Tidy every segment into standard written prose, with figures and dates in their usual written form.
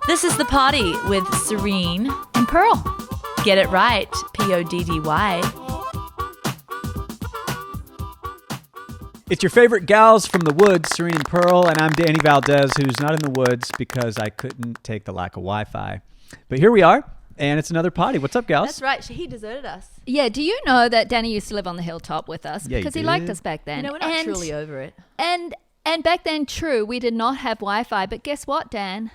This is the Poddy with Serene and Pearl. Get it right, Poddy. It's your favorite gals from the woods, Serene and Pearl, and I'm Danny Valdez, who's not in the woods because I couldn't take the lack of Wi-Fi. But here we are, and it's another Poddy. What's up, gals? That's right. He deserted us. Yeah, do you know that Danny used to live on the hilltop with us? Yeah, because he he liked did. us back then. You know, we're not truly over it. And back then, true, we did not have Wi-Fi. But guess what, Dan?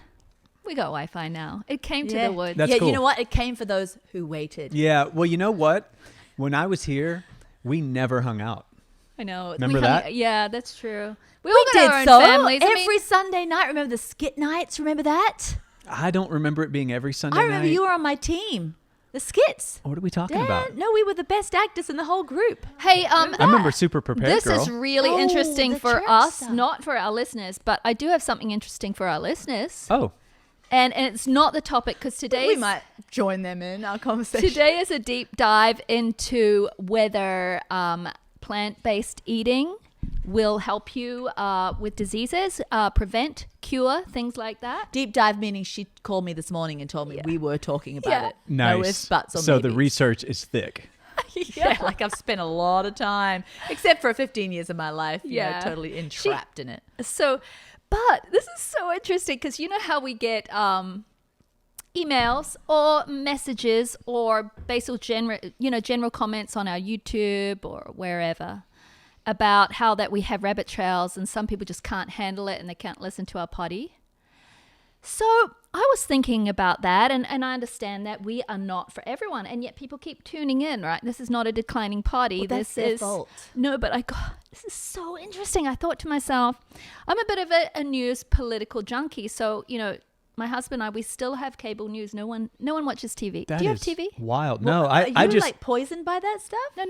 We got Wi-Fi now. It came to the woods. That's cool. You know what? It came for those who waited. Yeah, well, you know what? When I was here, we never hung out. I know. Remember that? Yeah, that's true. We all We got did our own so. families. Every Sunday night. Remember the skit nights? Remember that? I don't remember it being every Sunday I remember night. you were on my team. The skits. What are we talking Dan, about? no, we were the best actors in the whole group. Hey, I remember Super Prepared this Girl. is really Oh, interesting the for church us, stuff. not for our listeners. But I do have something interesting for our listeners. Oh, And it's not the topic because today We might join them in our conversation. Today is a deep dive into whether plant-based eating will help you with diseases, prevent, cure, things like that. Deep dive meaning she called me this morning and told me we were talking about Yeah. it. nice. No ifs, buts, or so the maybes. research is thick. Yeah, like I've spent a lot of time, except for 15 years of my life, you know, Yeah. totally entrapped in it. So, but this is so interesting because you know how we get emails or messages or general comments on our YouTube or wherever about how that we have rabbit trails and some people just can't handle it and they can't listen to our Poddy. So I was thinking about that and I understand that we are not for everyone and yet people keep tuning in, right? This is not a declining Poddy. Well, that's their fault. No, but this is so interesting. I thought to myself, I'm a bit of a news political junkie. So, you know, my husband and I, we still have cable news. No one watches TV. That Do you have is TV? wild. Well, no, are I you just like poisoned by that stuff?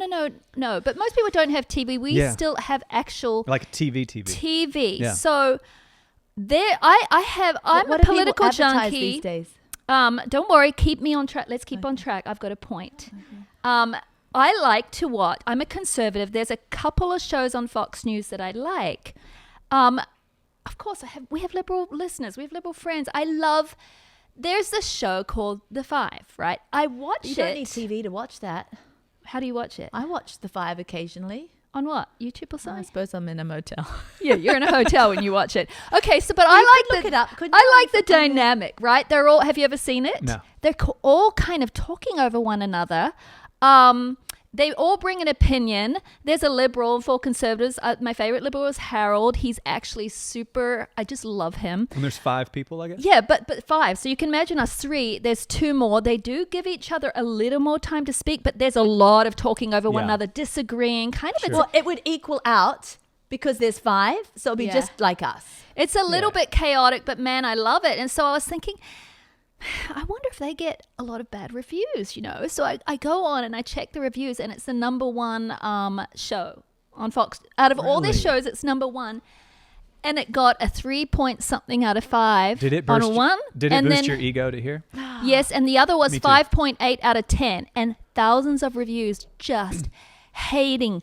No. But most people don't have TV. We Yeah. still have actual like TV. TV. Yeah. So there, I'm What a do people political advertise junkie. these days? Don't worry, keep me on track. Let's keep on track. I've got a point. I like to watch. I'm a conservative. There's a couple of shows on Fox News that I like. Of course, we have liberal listeners. We have liberal friends. There's this show called The Five, right? I watch You it. don't need TV to watch that. How do you watch it? I watch The Five occasionally. On what? YouTube or I something? suppose I'm in a motel. Yeah, you're in a hotel when you watch it. Okay, so but You I could look it up, couldn't I you? like the dynamic, right? They're all. Have you ever seen it? No. They're all kind of talking over one another. They all bring an opinion. There's a liberal, four conservatives. My favorite liberal is Harold. He's actually super. I just love him. And there's 5 people, I guess. Yeah, but 5. So you can imagine us 3. There's 2 more. They do give each other a little more time to speak, but there's a lot of talking over one Yeah. another, disagreeing. Kind of. Sure. Well, it would equal out because there's 5, so it'll be Yeah. just like us. It's a little Yeah. bit chaotic, but man, I love it. And so I was thinking, I wonder if they get a lot of bad reviews, you know? So I go on and I check the reviews and it's the number 1 show on Fox. Out of all their Really? shows, it's number 1. And it got a 3 point something out of 5 Did it on burst? a 1. Did it and boost then, your ego to hear? Yes, and the other was Me too. 5.8 out of 10. And thousands of reviews just hating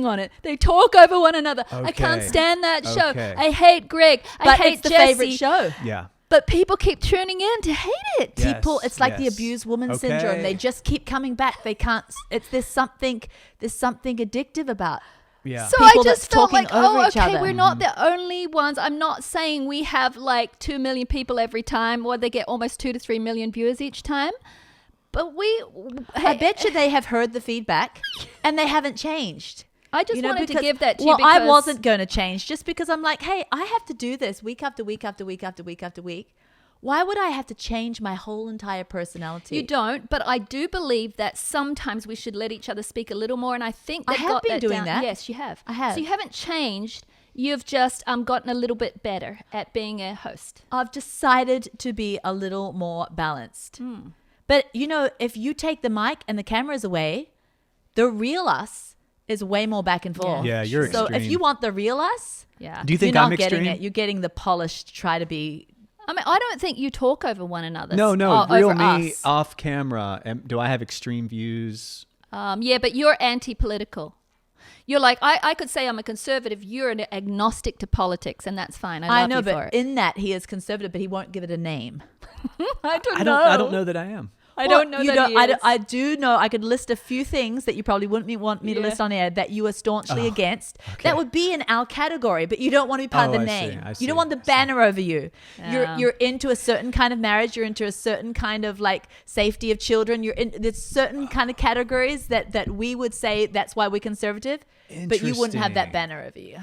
on it. They talk over one another. I can't Okay. stand that show. Okay. I hate Greg. I But hate it's the Jesse. favorite show. Yeah. But people keep tuning in to hate it. Yes, People, it's like the yes. abused woman Okay. syndrome. They just keep coming back. They can't. There's something addictive about. Yeah. So People I just that's felt talking like, over oh, each okay, other. we're not the only ones. I'm not saying we have like 2 million people every time, or they get almost 2 to 3 million viewers each time. But I bet you they have heard the feedback, and they haven't changed. I just wanted to because- give that to you well, because I wasn't going to change just because I'm like, hey, I have to do this week after week after week after week after week. Why would I have to change my whole entire personality? You don't, but I do believe that sometimes we should let each other speak a little more, and I think I they've have got been that doing down. that. Yes, you have. I have. So you haven't changed. You've just gotten a little bit better at being a host. I've decided to be a little more balanced. But, you know, if you take the mic and the cameras away, the real us is way more back and forth. Yeah, you're So extreme. if you want the real us, Yeah. Do you think you're I'm not getting extreme? it. You're getting the polished, try to be. I mean, I don't think you talk over one another. No, over real me us. off camera. Do I have extreme views? Yeah, but you're anti-political. You're like, I could say I'm a conservative. You're an agnostic to politics, and that's fine. I love know, you but for it. in that he is conservative, but he won't give it a name. I don't I don't know that I am. I don't know You that he is. I do know. I could list a few things that you probably wouldn't want me to list on air that you are staunchly against. Okay. That would be in our category, but you don't want to be part of the I see, name. I You don't see, want the I see. banner over you. Yeah. You're into a certain kind of marriage. You're into a certain kind of like safety of children. There's certain kind of categories that we would say that's why we're conservative, but you wouldn't have that Interesting. banner over you.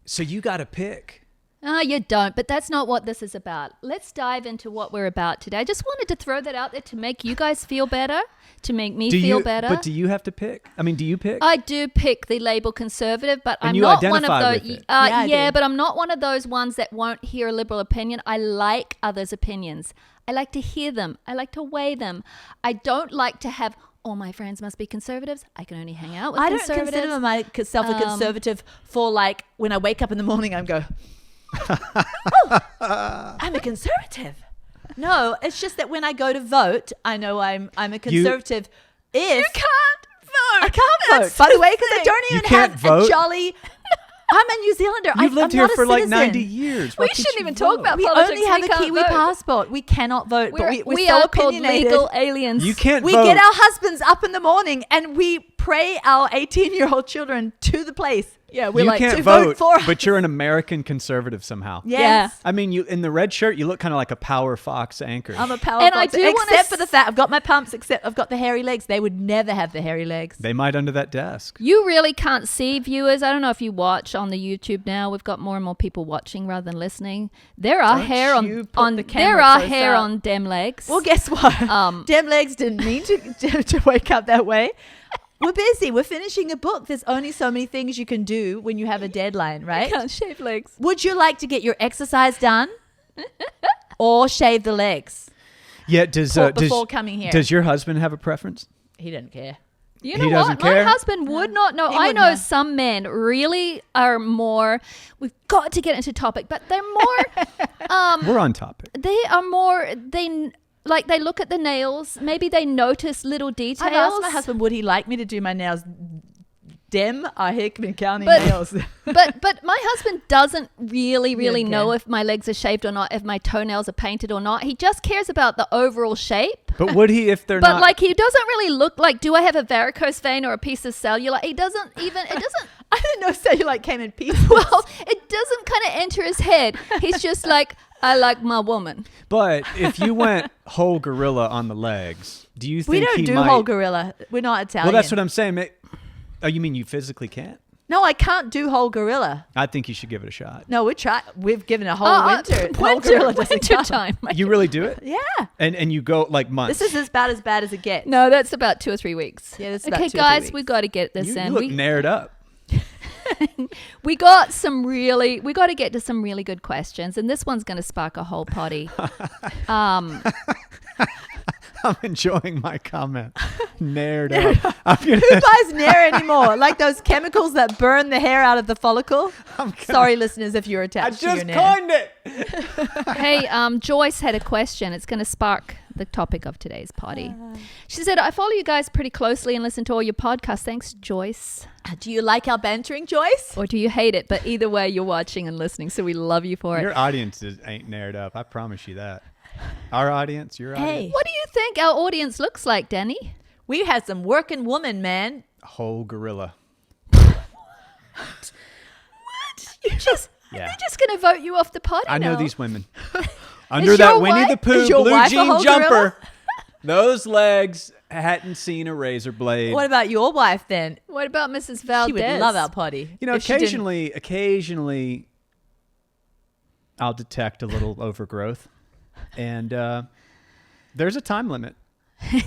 So you got to pick. Oh, you don't, but that's not what this is about. Let's dive into what we're about today. I just wanted to throw that out there to make you guys feel better, to make me feel better. But do you have to pick? I mean, do you pick? I do pick the label conservative, but And I'm you not one of identify those. with it. I do. But I'm not one of those ones that won't hear a liberal opinion. I like others' opinions. I like to hear them. I like to weigh them. I don't like to have all my friends must be conservatives. I can only hang out with I don't conservatives. consider myself a conservative for like when I wake up in the morning, I go, oh, I'm a conservative. No, it's just that when I go to vote, I know I'm a conservative. You can't vote. I can't vote. By the way, because I don't You even can't have vote? a jolly. I'm a New Zealander. You've lived I'm here not a for like citizen. 90 years. Why We can't shouldn't you even talk vote? about We politics. only have We a can't Kiwi vote. passport. We cannot vote, but we're we so are called opinionated. legal aliens. You can't We vote. get our husbands up in the morning and we pray our 18-year-old children to the place. Yeah, we're You like, can't to vote, for us. but you're an American conservative somehow. Yes. I mean, you in the red shirt, you look kind of like a Power Fox anchor. I'm a power And I boxer, do wanna except for the fact I've got my pumps, except I've got the hairy legs. They would never have the hairy legs. They might under that desk. You really can't see, viewers. I don't know if you watch on the YouTube now. We've got more and more people watching rather than listening. There are Don't hair you on put the there camera are close hair up. on dem legs. Well, guess what? Dem legs didn't mean to wake up that way. We're busy. We're finishing a book. There's only so many things you can do when you have a deadline, right? can't shave legs. Would you like to get your exercise done or shave the legs Yeah, does before coming here? Does your husband have a preference? He didn't care. You He know doesn't what? care? My husband would not know. He I would know know. some men really are more. We've got to get into topic, but they're more. We're on topic. They are more. They look at the nails. Maybe they notice little details. I've asked my husband, would he like me to do my nails? Dem are Hickman County But- nails. but my husband doesn't really Okay. know if my legs are shaved or not, if my toenails are painted or not. He just cares about the overall shape. But would he if they're But not? like he doesn't really look like, do I have a varicose vein or a piece of cellulite? He doesn't even, it doesn't, I didn't know cellulite came in pieces. well, it doesn't kind of enter his head. He's just like, I like my woman. But if you went whole gorilla on the legs, do you think we don't he do might? whole gorilla. We're not Italian. Well, that's what I'm saying. Oh, you mean you physically can't? No, I can't do whole gorilla. I think you should give it a shot. No, we've given a whole winter. Whole winter, gorilla doesn't winter count. time. You really do it? Yeah. And you go like months. This is about as bad as it gets. No, that's about 2 or 3 weeks. Yeah, that's about okay, 2 or 3 guys, weeks. we've got to get this you in. look We nared up. we got to get to some really good questions, and this one's going to spark a whole potty. I'm enjoying my comment. Nared up. I'm gonna, Who buys Nair anymore? Like those chemicals that burn the hair out of the follicle? Sorry, listeners, if you're I attached to your just Nair. coined it. Hey, Joyce had a question. It's going to spark the topic of today's potty. She said, I follow you guys pretty closely and listen to all your podcasts. Thanks, Joyce. Do you like our bantering, Joyce? Or do you hate it? But either way, you're watching and listening, so we love you for it. Your audience ain't nared up. I promise you that. Our audience, your Hey. audience. What do you think our audience looks like, Danny? We had some working woman, man. Whole gorilla. They're just going to vote you off the potty I know now. these women. Under that your Winnie wife- the Pooh is your blue wife a jean whole jumper, gorilla? those legs hadn't seen a razor blade. What about your wife then? What about Mrs. Valdez? She would love our potty. You know, if she didn't- occasionally, I'll detect a little overgrowth, and there's a time limit.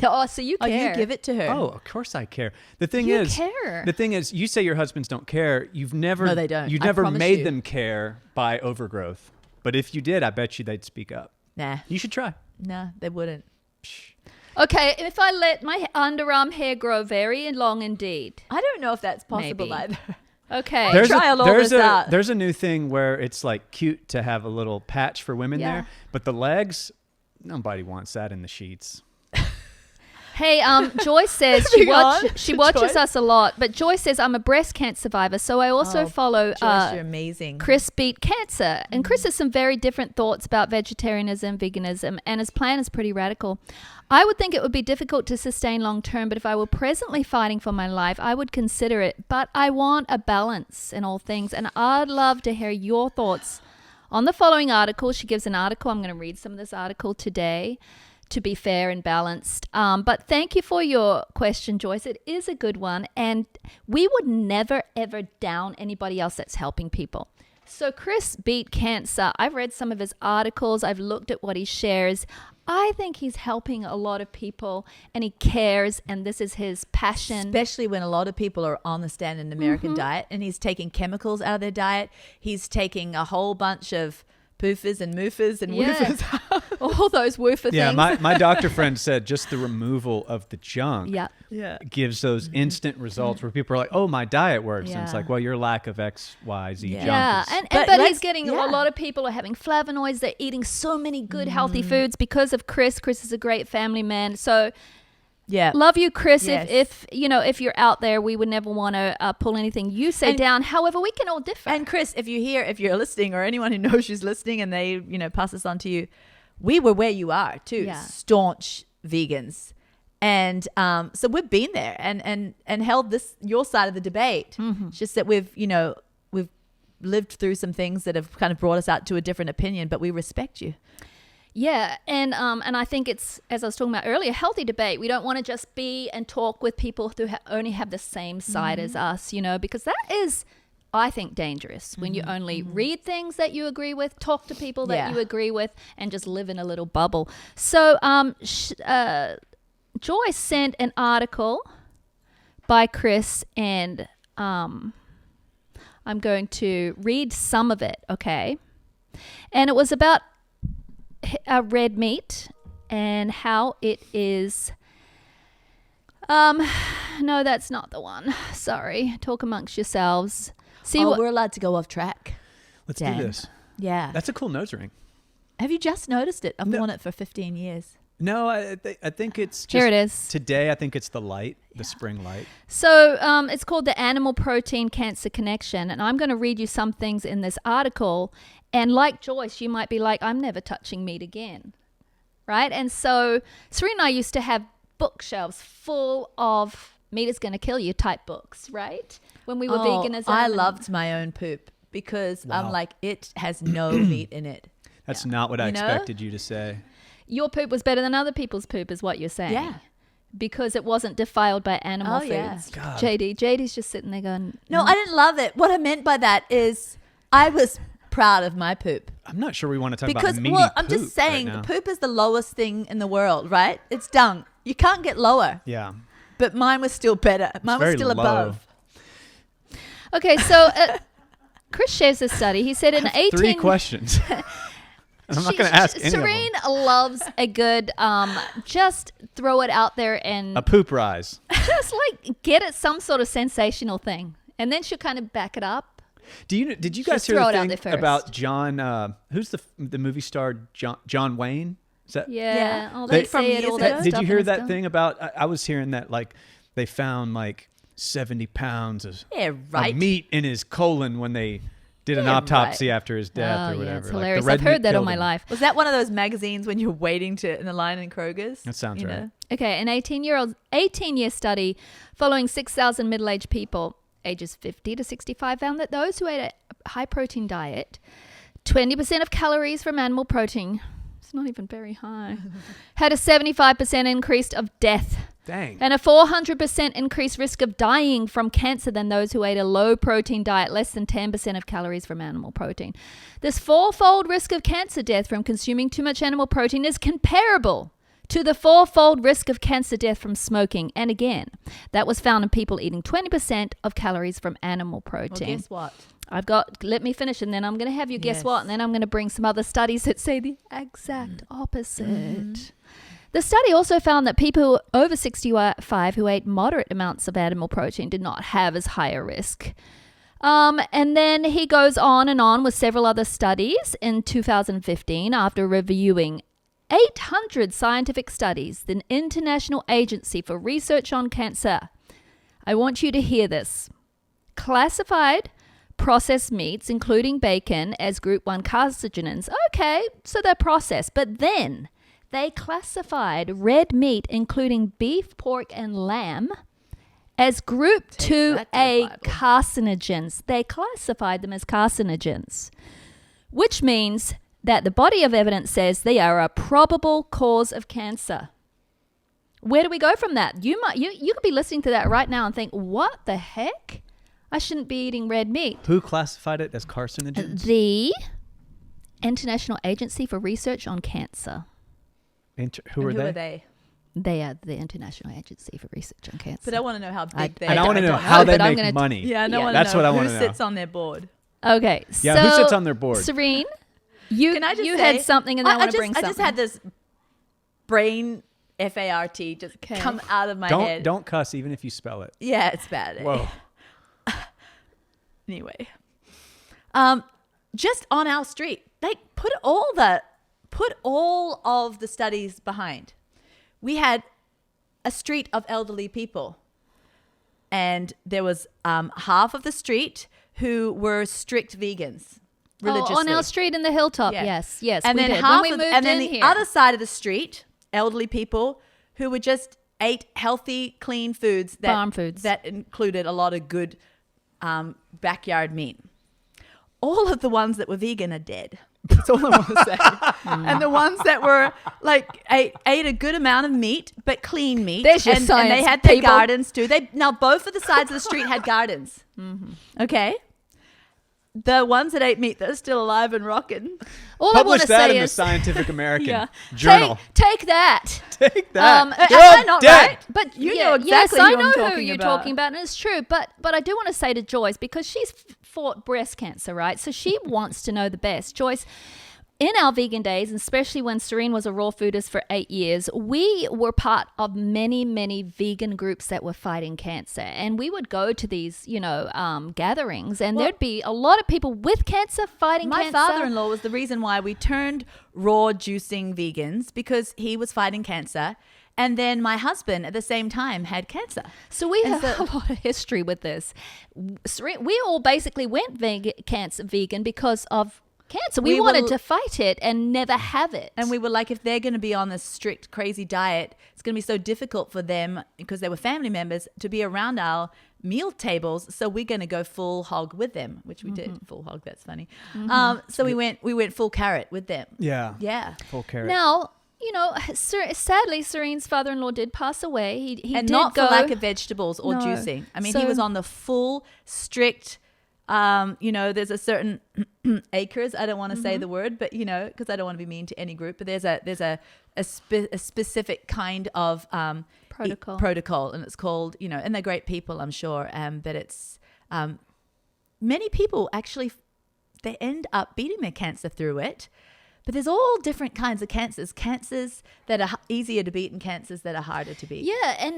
Oh, so you Oh, care. you give it to her. Oh, of course I care. The thing You is, care. the thing is, you say your husbands don't care. You've never, No, they don't. You've I never promise made you. them care by overgrowth. But if you did, I bet you they'd speak up. Nah, You should try. nah, they wouldn't. Okay, if I let my underarm hair grow very long indeed. I don't know if that's possible Maybe. either. Okay. Trial all this out. There's a new thing where it's like cute to have a little patch for women Yeah. there, but the legs, nobody wants that in the sheets. Hey, Joyce says she watches us a lot, but Joyce says I'm a breast cancer survivor, so I also follow Joyce, you're amazing. Chris Beat Cancer. And Chris has some very different thoughts about vegetarianism, veganism, and his plan is pretty radical. I would think it would be difficult to sustain long term, but if I were presently fighting for my life, I would consider it. But I want a balance in all things, and I'd love to hear your thoughts on the following article. She gives an article. I'm going to read some of this article today to be fair and balanced. But thank you for your question, Joyce. It is a good one. And we would never, ever down anybody else that's helping people. So Chris Beat Cancer. I've read some of his articles. I've looked at what he shares. I think he's helping a lot of people and he cares, and this is his passion. Especially when a lot of people are on the standard American diet, and he's taking chemicals out of their diet. He's taking a whole bunch of poofers and moofers and woofers. All those woofer things. Yeah, my doctor friend said just the removal of the junk gives those instant results where people are like, oh, my diet works. And it's like, well, your lack of X, Y, Z junk. Yeah, is... but he's getting a lot of people are having flavonoids. They're eating so many good, healthy foods because of Chris. Chris is a great family man. So... yeah, love you, Chris. Yes. If you're out there, we would never want to pull anything you say down. However, we can all differ. And Chris, if you're listening, or anyone who knows she's listening, and they pass this on to you, we were where you are too, staunch vegans, and so we've been there and held your side of the debate. It's just that we've lived through some things that have kind of brought us out to a different opinion, but we respect you. Yeah, and I think it's, as I was talking about earlier, healthy debate. We don't want to just be and talk with people who only have the same side as us, because that is, I think, dangerous when you only read things that you agree with, talk to people that you agree with, and just live in a little bubble. So Joyce sent an article by Chris, and I'm going to read some of it, okay? And it was about red meat and how it is no, that's not the one. Sorry. Talk amongst yourselves. We're allowed to go off track. Let's do this. Yeah. That's a cool nose ring. Have you just noticed it? I've worn it for 15 years. No, I think it's just... Here it is. Today, I think it's the light, the spring light. So it's called the Animal Protein Cancer Connection. And I'm going to read you some things in this article. And like Joyce, you might be like, I'm never touching meat again. Right? And so Serene and I used to have bookshelves full of meat is going to kill you type books, right? When we were veganism. I loved my own poop because I'm like, it has no meat in it. That's not what I expected you to say. Your poop was better than other people's poop is what you're saying. Yeah. Because it wasn't defiled by animal foods. Yeah. God. JD's just sitting there going... No, I didn't love it. What I meant by that is I was proud of my poop. I'm not sure we want to talk because, about meaty well, I'm poop just saying, right now. poop is the lowest thing in the world, right? It's dung. You can't get lower. Yeah. But mine was still better. Mine was still above. Okay, so Chris shares this study. He said in 3 questions. I'm not going to ask any Serene of them. loves a good, just throw it out there and... A poop rise. Just like get it some sort of sensational thing. And then she'll kind of back it up. Did you guys hear the thing about John, who's the movie star, John Wayne? Is that, yeah. Oh, they say it all that Did stuff you hear and that stuff. thing about, I was hearing that like they found like 70 pounds of meat in his colon when they did an autopsy after his death or whatever. Yeah, it's hilarious. Like I've heard that all my life. Was that one of those magazines when you're waiting in the line in Kroger's? That sounds right. Know? Okay, an 18-year study following 6,000 middle-aged people ages 50 to 65 found that those who ate a high-protein diet, 20% of calories from animal protein, it's not even very high, had a 75% increase of death. Dang. And a 400% increased risk of dying from cancer than those who ate a low-protein diet, less than 10% of calories from animal protein. This 4-fold risk of cancer death from consuming too much animal protein is comparable to the 4-fold risk of cancer death from smoking. And again, that was found in people eating 20% of calories from animal protein. Well, guess what? Let me finish and then I'm going to have you guess what? And then I'm going to bring some other studies that say the exact opposite. The study also found that people over 65 who ate moderate amounts of animal protein did not have as high a risk. And then he goes on and on with several other studies in 2015 after reviewing 800 scientific studies, the International Agency for Research on Cancer. I want you to hear this. Classified processed meats, including bacon, as group 1 carcinogens. Okay, so they're processed. But then they classified red meat, including beef, pork, and lamb, as group 2A carcinogens. They classified them as carcinogens, which means that the body of evidence says they are a probable cause of cancer. Where do we go from that? You could be listening to that right now and think, what the heck? I shouldn't be eating red meat. Who classified it as carcinogens? The International Agency for Research on Cancer. Who are they? They are the International Agency for Research on Cancer. But I want to know how big they are. And I want to know how they make money. Yeah, I want to That's know what I want who to know. sits on their board. Okay. Yeah, who sits on their board? Serene, you say, had something and then I want to bring something. I just had this brain FART just come out of my head. Don't cuss even if you spell it. Yeah, it's bad. Whoa. Anyway, just on our street, they put all of the studies behind. We had a street of elderly people, and there was half of the street who were strict vegans religiously. Oh, on our street in the hilltop, yes, and we then did. half when we of, moved and then in the here. other side of the street, elderly people who were just ate healthy, clean foods Farm foods that included a lot of good backyard meat. All of the ones that were vegan are dead. That's all I want to say. And the ones that were like ate a good amount of meat, but clean meat. There's your and science, they had their people. gardens too. Now both of the sides of the street had gardens. Mm-hmm. Okay. The ones that ate meat that are still alive and rocking. All I want Publish to that say in the is, Scientific American yeah, Journal. Take that. Take that. Am I not right? But You know exactly yes, I who I'm know who talking you're about. talking about, and it's true. But I do want to say to Joyce, because she's fought breast cancer, right? So she wants to know the best. Joyce, in our vegan days, and especially when Serene was a raw foodist for 8 years, we were part of many, many vegan groups that were fighting cancer. And we would go to these, gatherings, and there'd be a lot of people with cancer fighting cancer. My father-in-law was the reason why we turned raw juicing vegans, because he was fighting cancer. And then my husband at the same time had cancer. So we have a lot of history with this. We all basically went vegan because of cancer. We wanted to fight it and never have it. And we were like, if they're going to be on this strict, crazy diet, it's going to be so difficult for them, because they were family members, to be around our meal tables. So we're going to go full hog with them, which we did. Full hog, that's funny. So we went full carrot with them. Yeah. Yeah. Full carrot. Now, sadly, Serene's father-in-law did pass away. He and did not go, for lack of vegetables or No. juicing. I mean, So- he was on the full strict, there's a certain acres. I don't want to say the word, but because I don't want to be mean to any group, but there's a specific kind of protocol, and it's called, and they're great people, I'm sure. But it's many people actually, they end up beating their cancer through it. But there's all different kinds of cancers that are easier to beat and cancers that are harder to beat. Yeah,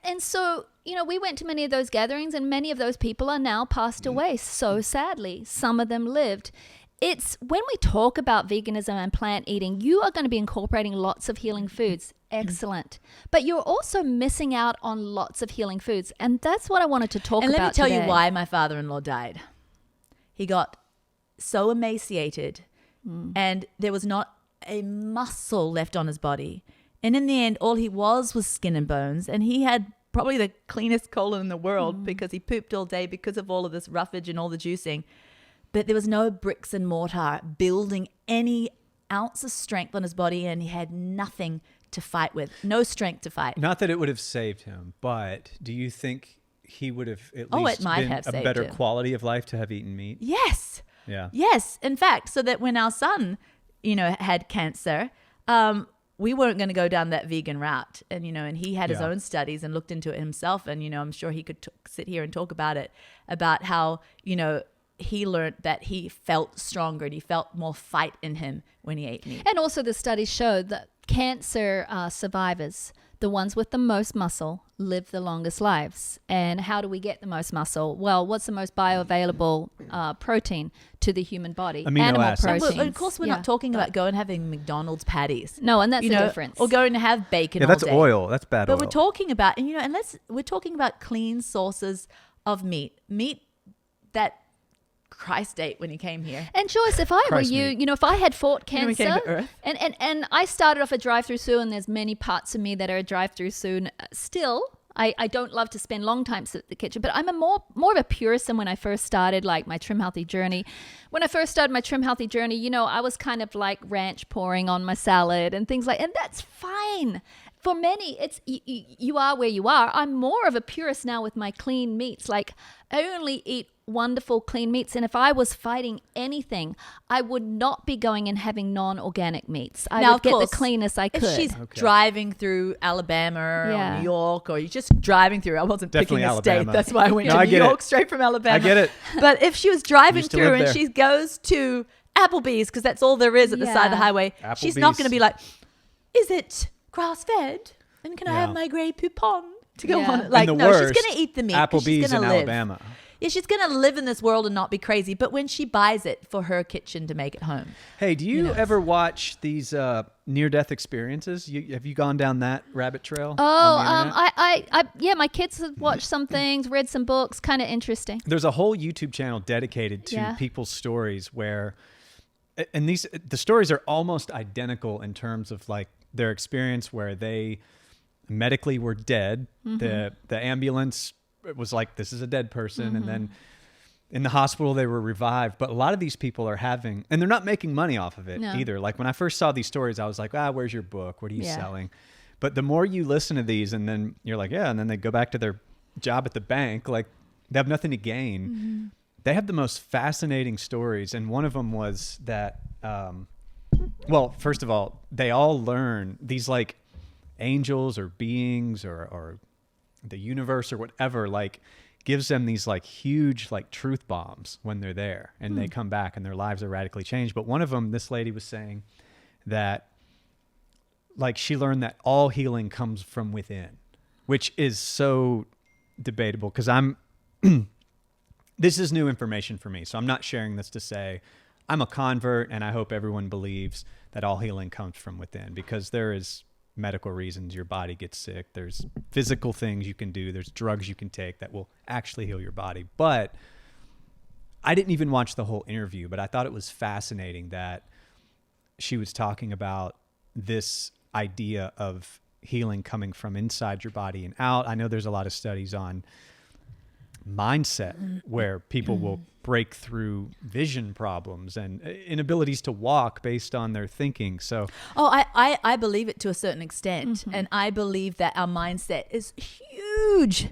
and so, we went to many of those gatherings, and many of those people are now passed away, so sadly. Some of them lived. It's when we talk about veganism and plant eating, you are going to be incorporating lots of healing foods. Excellent. But you're also missing out on lots of healing foods, and that's what I wanted to talk about And let me tell today. you why my father-in-law died. He got so emaciated, and there was not a muscle left on his body. And in the end, all he was skin and bones. And he had probably the cleanest colon in the world because he pooped all day because of all of this roughage and all the juicing. But there was no bricks and mortar building any ounce of strength on his body, and he had nothing to fight with. No strength to fight. Not that it would have saved him, but do you think he would have at least it might been have a saved better him. quality of life to have eaten meat? Yes. Yeah. Yes. In fact, so that when our son, had cancer, we weren't going to go down that vegan route. And, and he had his Yeah. own studies and looked into it himself. And, I'm sure he could sit here and talk about it, about how, he learned that he felt stronger and he felt more fight in him when he ate meat. And also the studies showed that cancer survivors, the ones with the most muscle, live the longest lives. And how do we get the most muscle? Well, what's the most bioavailable protein? to the human body. Amino Animal acids. proteins. But of course, we're not talking about going and having McDonald's patties. No, and that's the difference. Or going to have bacon. Yeah, all that's day. oil. That's bad oil. But we're talking about, and we're talking about clean sources of meat that Christ ate when he came here. And Joyce, if I Christ were you, meat. if I had fought When we cancer, came to Earth. and I started off a drive-through Sue, and there's many parts of me that are a drive-through Sue still. I don't love to spend long times at the kitchen, but I'm more of a purist than when I first started, like my Trim Healthy journey. When I first started my Trim Healthy journey, I was kind of like ranch pouring on my salad and things and that's fine. For many, it's you are where you are. I'm more of a purist now with my clean meats. Like I only eat wonderful clean meats, and if I was fighting anything, I would not be going and having non-organic meats. I would get the cleanest I could. If she's driving through Alabama or New York, or you're just driving through, I wasn't Definitely picking a Alabama. state. That's why I went No, to I New get York it. straight from Alabama. I get it. But if she was driving Used to through live and there. she goes to Applebee's, because that's all there is at the side of the Yeah. highway, she's not Applebee's. going to be like, is it grass-fed? And can I have my Grey Poupon to go Yeah. on it? And Like, the no, worst, she's going to eat the meat. 'Cause she's Applebee's gonna in live. Alabama. Yeah, she's going to live in this world and not be crazy. But when she buys it for her kitchen to make it home. Hey, do you ever watch these near-death experiences? Have you gone down that rabbit trail? Oh, on the internet? my kids have watched some things, read some books, kind of interesting. There's a whole YouTube channel dedicated to Yeah. people's stories where, and the stories are almost identical in terms of like their experience where they medically were dead. The ambulance was like, this is a dead person, and then in the hospital they were revived. But a lot of these people are having, and they're not making money off of it either. Like when I first saw these stories, I was like, where's your book? What are you selling? But the more you listen to these, and then you're like, and then they go back to their job at the bank, like they have nothing to gain. They have the most fascinating stories. And one of them was that, well, first of all, they all learn these like angels or beings or the universe or whatever, like gives them these like huge like truth bombs when they're there, and they come back and their lives are radically changed. But one of them, this lady was saying that like she learned that all healing comes from within, which is so debatable because this is new information for me. So I'm not sharing this to say I'm a convert and I hope everyone believes that all healing comes from within, because there is medical reasons your body gets sick. There's physical things you can do. There's drugs you can take that will actually heal your body. But I didn't even watch the whole interview, but I thought it was fascinating that she was talking about this idea of healing coming from inside your body and out. I know there's a lot of studies on mindset where people will break through vision problems and inabilities to walk based on their thinking. So I believe it to a certain extent, and I believe that our mindset is huge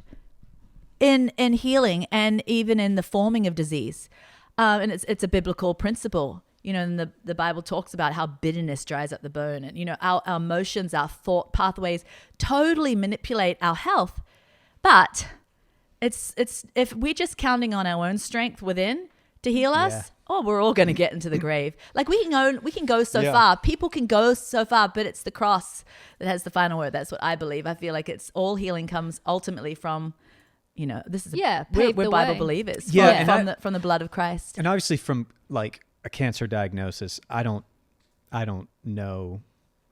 in healing and even in the forming of disease, and it's a biblical principle. And the Bible talks about how bitterness dries up the bone, and our emotions, our thought pathways totally manipulate our health. But it's if we're just counting on our own strength within to heal us, we're all going to get into the grave. Like we can go so far. People can go so far, but it's the cross that has the final word. That's what I believe. I feel like it's all healing comes ultimately from, this is we're Bible believers. From the blood of Christ. And obviously from like a cancer diagnosis, I don't know.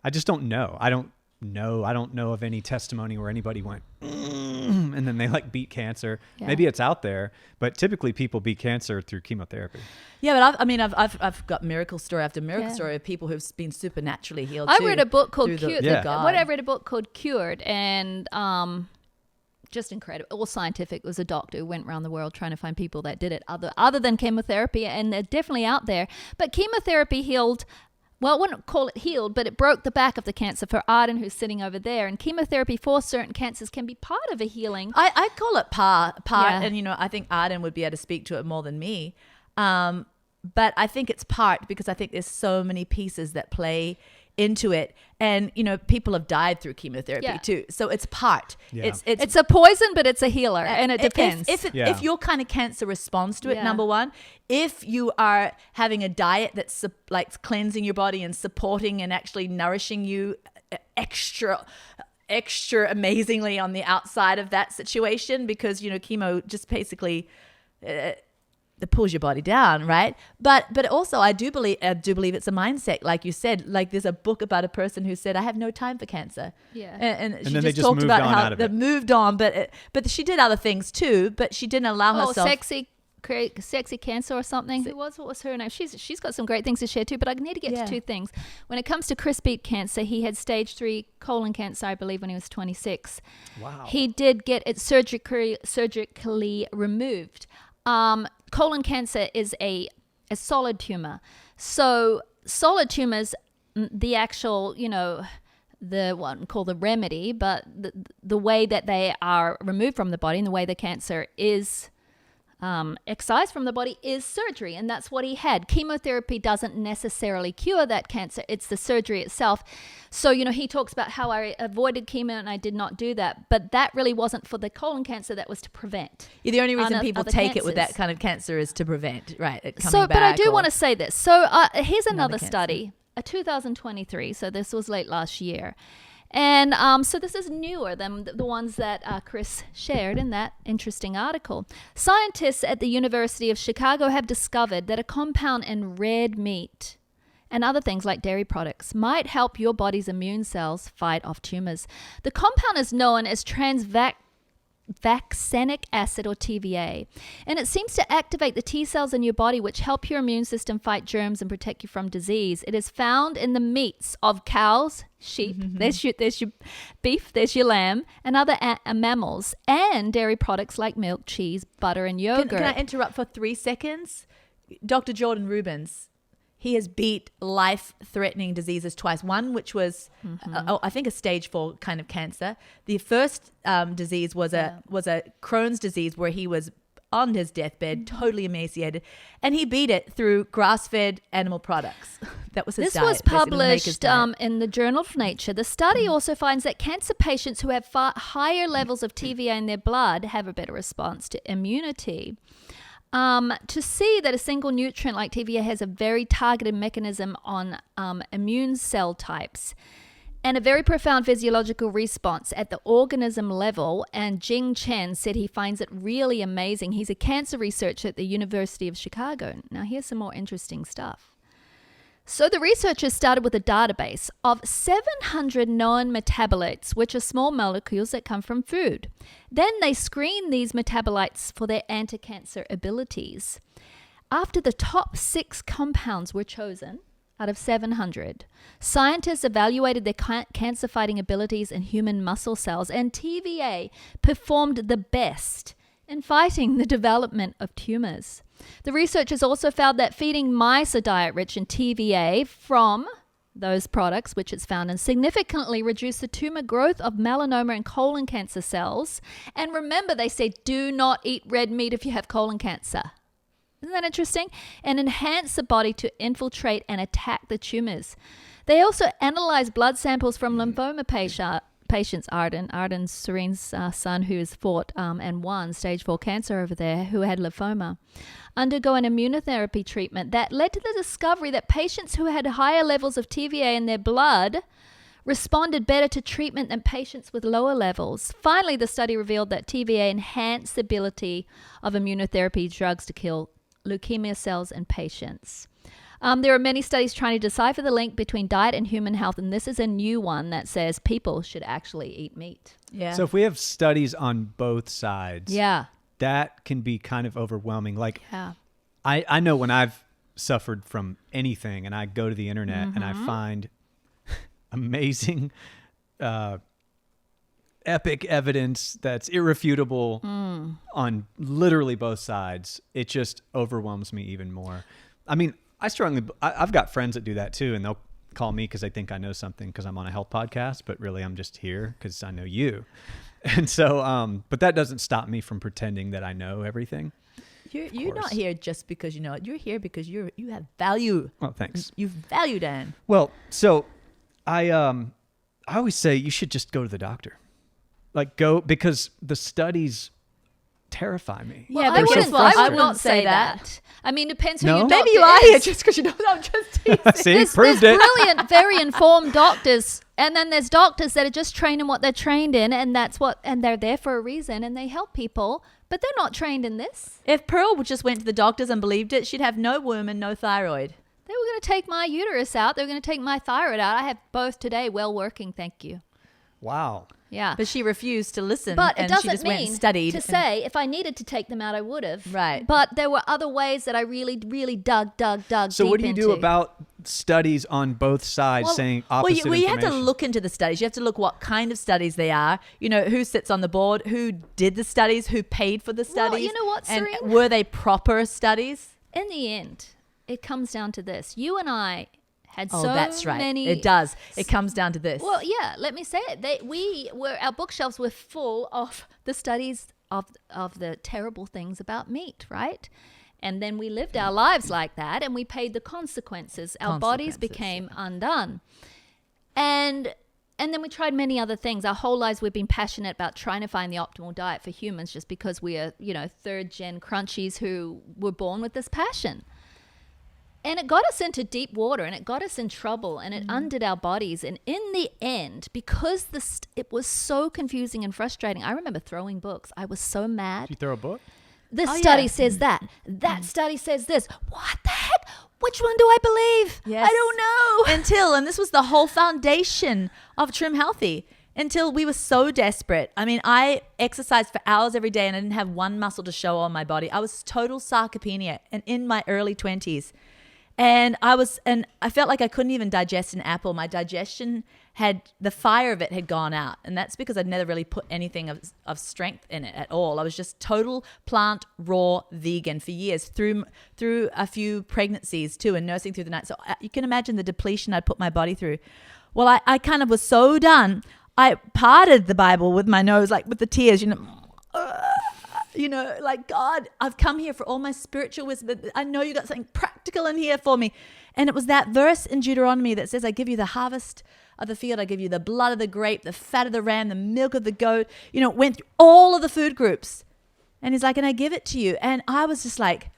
I just don't know. I don't know of any testimony where anybody went and then they like beat cancer. Maybe it's out there, but typically people beat cancer through chemotherapy. Yeah, but I've got miracle story after miracle story of people who've been supernaturally healed. I read a book called Cured. I read a book called Cured, and just incredible. All scientific. It was a doctor who went around the world trying to find people that did it other than chemotherapy, and they're definitely out there. But chemotherapy healed. Well, I wouldn't call it healed, but it broke the back of the cancer for Arden, who's sitting over there. And chemotherapy for certain cancers can be part of a healing. I call it part, and I think Arden would be able to speak to it more than me. But I think it's part because I think there's so many pieces that play into it, and people have died through chemotherapy too, so it's part. It's a poison, but it's a healer, and it depends. If your kind of cancer responds to it, number one, if you are having a diet that's like cleansing your body and supporting and actually nourishing you extra amazingly on the outside of that situation, because chemo just basically that pulls your body down, right? But also I do believe it's a mindset, like you said. Like there's a book about a person who said, I have no time for cancer. Yeah. And she then they just just talked moved about on how out of they it. moved on, but she did other things too, but she didn't allow herself. Sexy Cancer or something. What was her name? She's got some great things to share too, but I need to get to two things. When it comes to Chris Beat cancer, he had stage 3 colon cancer, I believe, when he was 26. Wow. He did get it surgically removed. Colon cancer is a solid tumor. So solid tumors, the actual, the one called the remedy, but the way that they are removed from the body and the way the cancer is excised from the body is surgery, and that's what he had. Chemotherapy doesn't necessarily cure that cancer, it's the surgery itself. So he talks about how I avoided chemo and I did not do that, but that really wasn't for the colon cancer, that was to prevent. Yeah, the only reason people take it with that cancers. kind of cancer is to prevent, right, it coming So, but I back do or want to say this. So here's another cancer. study, a 2023, so this was late last year. And so this is newer than the ones that Chris shared in that interesting article. Scientists at the University of Chicago have discovered that a compound in red meat and other things like dairy products might help your body's immune cells fight off tumors. The compound is known as tranvaccinic acid, or TVA, and it seems to activate the T cells in your body, which help your immune system fight germs and protect you from disease. It is found in the meats of cows, sheep, there's your beef, there's your lamb, and other mammals, and dairy products like milk, cheese, butter, and yogurt. Can I interrupt for 3 seconds? Dr. Jordan Rubens, he has beat life-threatening diseases twice. One, which was, I think, a stage 4 kind of cancer. The first disease was a Crohn's disease, where he was on his deathbed, totally emaciated, and he beat it through grass-fed animal products. That was his This diet. was published in the Journal of Nature. The study also finds that cancer patients who have far higher levels of TVA in their blood have a better response to immunity. To see that a single nutrient like TVA has a very targeted mechanism on immune cell types and a very profound physiological response at the organism level. And Jing Chen said he finds it really amazing. He's a cancer researcher at the University of Chicago. Now, here's some more interesting stuff. So the researchers started with a database of 700 known metabolites, which are small molecules that come from food. Then they screened these metabolites for their anti-cancer abilities. After the top 6 compounds were chosen out of 700, scientists evaluated their cancer-fighting abilities in human muscle cells, and TVA performed the best in fighting the development of tumors. The researchers also found that feeding mice a diet rich in TVA from those products, which it's found in, significantly reduced the tumor growth of melanoma and colon cancer cells. And remember, they said, do not eat red meat if you have colon cancer. Isn't that interesting? And enhance the body to infiltrate and attack the tumors. They also analyzed blood samples from lymphoma patients, Arden Serene's son, who has fought and won stage 4 cancer over there, who had lymphoma, undergo an immunotherapy treatment that led to the discovery that patients who had higher levels of TVA in their blood responded better to treatment than patients with lower levels. Finally, the study revealed that TVA enhanced the ability of immunotherapy drugs to kill leukemia cells in patients. There are many studies trying to decipher the link between diet and human health, and this is a new one that says people should actually eat meat. Yeah. So if we have studies on both sides, that can be kind of overwhelming. Like, I know when I've suffered from anything and I go to the internet and I find amazing, epic evidence that's irrefutable on literally both sides, it just overwhelms me even more. I mean, I've got friends that do that too, and they'll call me because they think I know something because I'm on a health podcast, but really I'm just here because I know you. And so, but that doesn't stop me from pretending that I know everything. You're not here just because you know it. You're here because you have value. Oh, thanks. You value, Dan. Well, so I always say you should just go to the doctor. Like, go, because the studies terrify me. Yeah, Well, but I guess wouldn't, what? I I would wouldn't not say say that. I mean, depends who No? your doctor Maybe you are here is. just because you know. I'm just teasing. See, proved There's it. brilliant, very informed doctors, and then there's doctors that are just trained in what they're trained in, and and they're there for a reason, and they help people, but they're not trained in this. If Pearl just went to the doctors and believed it, she'd have no womb and no thyroid. They were going to take my uterus out. They were going to take my thyroid out. I have both today, well working, thank you. Wow. Yeah. But she refused to listen. But it and she doesn't just went mean and studied. to say if I needed to take them out, I would have. Right. But there were other ways that I really, really dug So deep what do you into. do about studies on both sides saying opposite you have to information? look into the studies. You have to look what kind of studies they are. You know, who sits on the board, who did the studies, who paid for the studies. Well, you know what, and Serene? were they proper studies? In the end, it comes down to this. You and I had Oh, so that's right. many. It does. It comes down to this. Well, yeah. Let me say it. Our bookshelves were full of the studies of the terrible things about meat, right? And then we lived our lives like that, and we paid the consequences. Our bodies became undone, and then we tried many other things. Our whole lives we've been passionate about trying to find the optimal diet for humans, just because we are, third gen crunchies who were born with this passion. And it got us into deep water, and it got us in trouble, and it undid our bodies. And in the end, because it was so confusing and frustrating, I remember throwing books. I was so mad. Did you throw a book? This Oh, study yeah. says that. That study says this. What the heck? Which one do I believe? Yes. I don't know. And this was the whole foundation of Trim Healthy, until we were so desperate. I mean, I exercised for hours every day and I didn't have one muscle to show on my body. I was total sarcopenia and in my early 20s. And I felt like I couldn't even digest an apple. My digestion the fire of it had gone out. And that's because I'd never really put anything of strength in it at all. I was just total plant, raw, vegan for years through a few pregnancies too, and nursing through the night. So you can imagine the depletion I'd put my body through. Well, I kind of was so done. I parted the Bible with my nose, like with the tears, like, God, I've come here for all my spiritual wisdom. I know you got something practical in here for me. And it was that verse in Deuteronomy that says, I give you the harvest of the field. I give you the blood of the grape, the fat of the ram, the milk of the goat. Went through all of the food groups. And he's like, and I give it to you. And I was just like,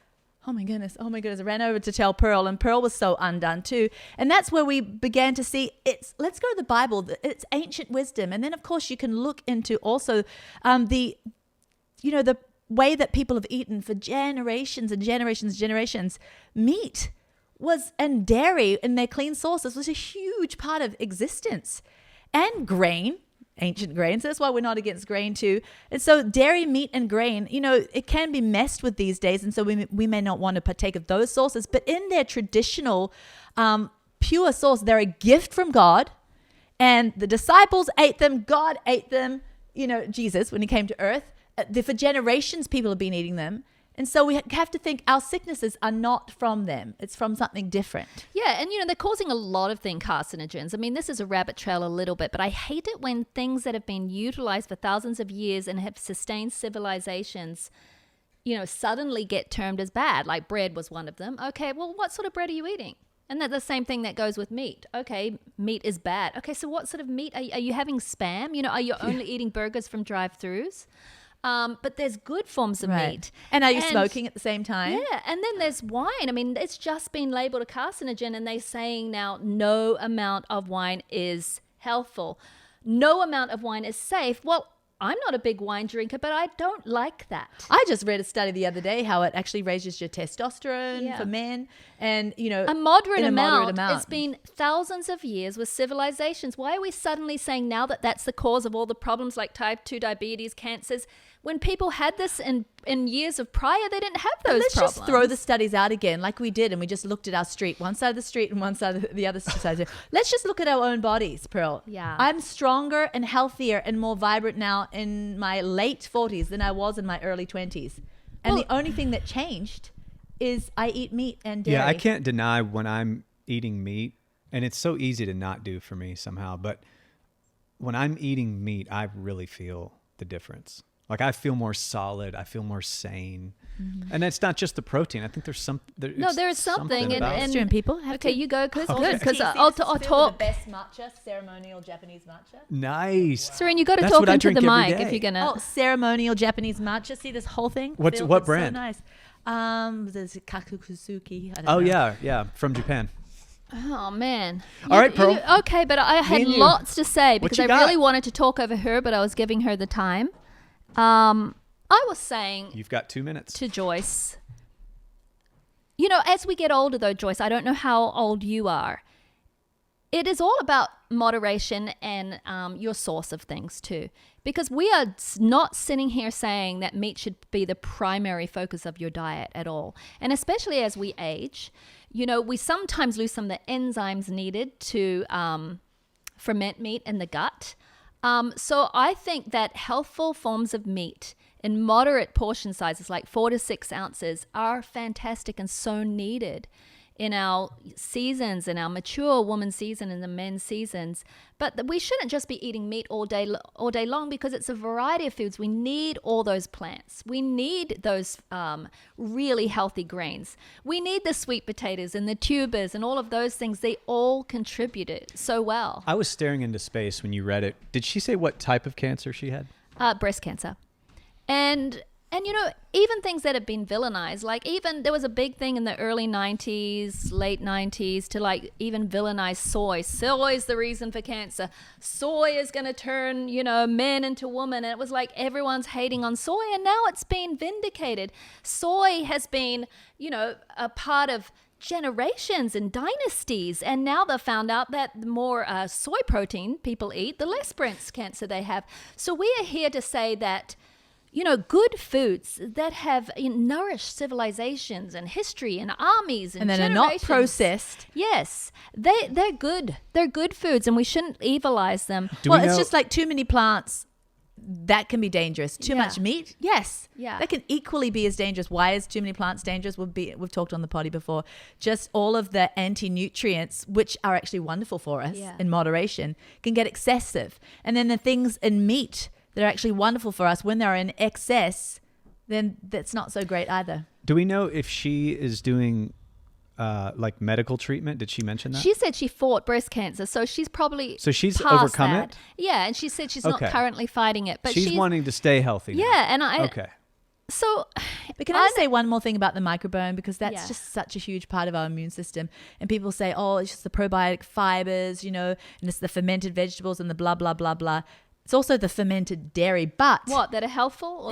oh my goodness. I ran over to tell Pearl, and Pearl was so undone too. And that's where we began to see let's go to the Bible. It's ancient wisdom. And then of course you can look into also the way that people have eaten for generations and generations and generations. Meat and dairy in their clean sources was a huge part of existence. And grain, ancient grains. That's why we're not against grain too. And so dairy, meat, and grain, it can be messed with these days. And so we may not want to partake of those sources. But in their traditional pure source, they're a gift from God. And the disciples ate them. God ate them, Jesus, when he came to earth. For generations, people have been eating them. And so we have to think our sicknesses are not from them. It's from something different. Yeah, and they're causing a lot of things carcinogens. I mean, this is a rabbit trail a little bit, but I hate it when things that have been utilized for thousands of years and have sustained civilizations, suddenly get termed as bad. Like bread was one of them. Okay, well, what sort of bread are you eating? And that's the same thing that goes with meat. Okay, meat is bad. Okay, so what sort of meat? Are you having Spam? Are you only eating burgers from drive-thrus? But there's good forms of meat. And are you smoking at the same time? Yeah. And then there's wine. I mean, it's just been labeled a carcinogen, and they're saying now no amount of wine is healthful. No amount of wine is safe. Well, I'm not a big wine drinker, but I don't like that. I just read a study the other day how it actually raises your testosterone for men, and a moderate amount. amount. It's been thousands of years with civilizations. Why are we suddenly saying now that that's the cause of all the problems like type 2 diabetes, cancers? When people had this in years of prior, they didn't have those Let's problems. just throw the studies out again like we did, and we just looked at our street, one side of the street and one side of the other side. Let's just look at our own bodies, Pearl. Yeah. I'm stronger and healthier and more vibrant now in my late 40s than I was in my early 20s. And the only thing that changed is I eat meat and dairy. Yeah, I can't deny when I'm eating meat, and it's so easy to not do for me somehow, but when I'm eating meat, I really feel the difference. Like I feel more solid. I feel more sane. And it's not just the protein. I think there's some. There is something. And people have okay, you go, Chris. Good, because I'll talk. The best matcha, ceremonial Japanese matcha. Nice. Serene, you got to That's talk what I into drink the every mic day. if you're gonna. Oh, ceremonial Japanese matcha. See this whole thing? What It's brand? So nice. There's Kakusuki. I don't know. Yeah, from Japan. Oh man! All right, Pearl. Okay, but I had lots to say because I really wanted to talk over her, but I was giving her the time. I was saying You've got 2 minutes. to Joyce. You know, as we get older, though, Joyce, I don't know how old you are. It is all about moderation and your source of things too, because we are not sitting here saying that meat should be the primary focus of your diet at all. And especially as we age, you know, we sometimes lose some of the enzymes needed to ferment meat in the gut. So I think that healthful forms of meat in moderate portion sizes, like 4 to 6 ounces, are fantastic and so needed in our seasons, in our mature woman season and the men's seasons. But we shouldn't just be eating meat all day long, because it's a variety of foods. We need all those plants. We need those really healthy grains. We need the sweet potatoes and the tubers and all of those things. They all contributed so well. I was staring into space when you read it. Did she say what type of cancer she had? Breast cancer. And you know, even things that have been villainized, like even there was a big thing in the early 90s, late 90s to like even villainize soy. Soy is the reason for cancer. Soy is going to turn, you know, men into women. And it was like everyone's hating on soy, and now it's been vindicated. Soy has been, you know, a part of generations and dynasties, and now they've found out that the more soy protein people eat, the less breast cancer they have. So we are here to say that, you know, good foods that have nourished civilizations and history and armies and then are not processed. Yes, they're good. They're good foods, and we shouldn't evilize them. It's just like too many plants. That can be dangerous. Too much meat, yes. Yeah. That can equally be as dangerous. Why is too many plants dangerous? We've talked on the Poddy before. Just all of the anti-nutrients, which are actually wonderful for us in moderation, can get excessive. And then the things in meat that are actually wonderful for us, when they're in excess, then that's not so great either. Do we know if she is doing like medical treatment? Did she mention that? She said she fought breast cancer, so she's probably she's past overcome that. it? Yeah, and she said she's not currently fighting it, but she's wanting to stay healthy now. Yeah, and okay. So, but can I just say one more thing about the microbiome, because that's just such a huge part of our immune system. And people say, oh, it's just the probiotic fibers, you know, and it's the fermented vegetables and the blah, blah, blah, blah. It's also the fermented dairy, but that are helpful?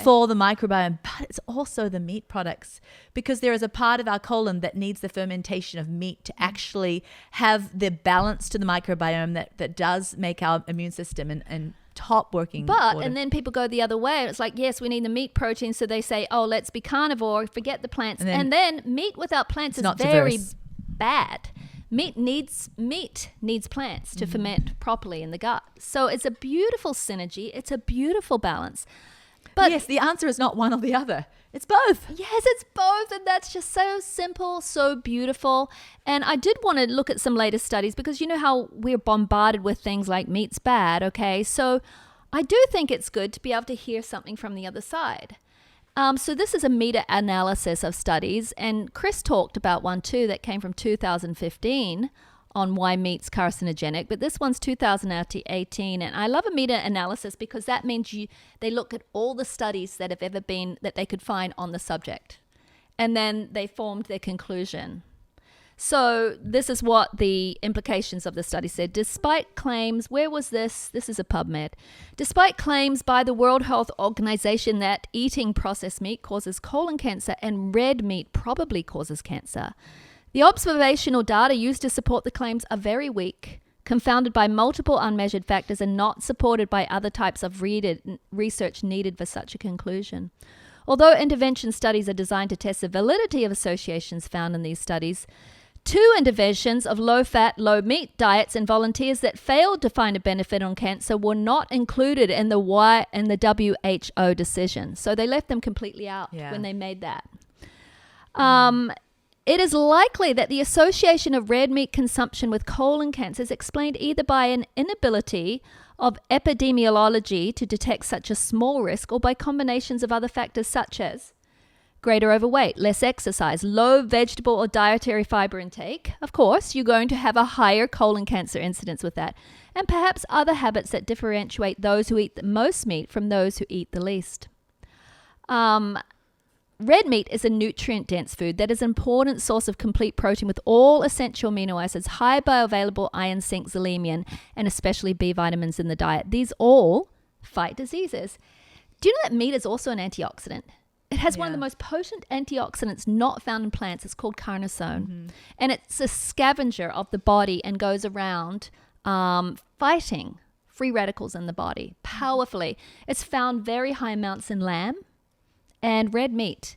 For the microbiome, but it's also the meat products, because there is a part of our colon that needs the fermentation of meat to actually have the balance to the microbiome that does make our immune system and top working. And then people go the other way. It's like, yes, we need the meat protein, so they say, oh, let's be carnivore, forget the plants. And then meat without plants is very bad. Meat needs plants to ferment properly in the gut. So it's a beautiful synergy. It's a beautiful balance. But yes, the answer is not one or the other. It's both. Yes, it's both. And that's just so simple, so beautiful. And I did want to look at some latest studies, because you know how we're bombarded with things like meat's bad, okay? So I do think it's good to be able to hear something from the other side. So this is a meta-analysis of studies, and Chris talked about one too that came from 2015 on why meat's carcinogenic, but this one's 2018, and I love a meta-analysis because that means they look at all the studies that have ever been that they could find on the subject, and then they formed their conclusion. So this is what the implications of the study said. Despite claims, where was this? This is a PubMed. Despite claims by the World Health Organization that eating processed meat causes colon cancer and red meat probably causes cancer, the observational data used to support the claims are very weak, confounded by multiple unmeasured factors, and not supported by other types of research needed for such a conclusion. Although intervention studies are designed to test the validity of associations found in these studies, 2 interventions of low-fat, low-meat diets in volunteers that failed to find a benefit on cancer were not included in the WHO decision. So they left them completely out when they made that. It is likely that the association of red meat consumption with colon cancer is explained either by an inability of epidemiology to detect such a small risk, or by combinations of other factors such as greater overweight, less exercise, low vegetable or dietary fiber intake. Of course, you're going to have a higher colon cancer incidence with that. And perhaps other habits that differentiate those who eat the most meat from those who eat the least. Red meat is a nutrient-dense food that is an important source of complete protein with all essential amino acids, high bioavailable iron, zinc, selenium, and especially B vitamins in the diet. These all fight diseases. Do you know that meat is also an antioxidant? It has one of the most potent antioxidants not found in plants. It's called carnosine. And it's a scavenger of the body and goes around fighting free radicals in the body powerfully. It's found very high amounts in lamb and red meat.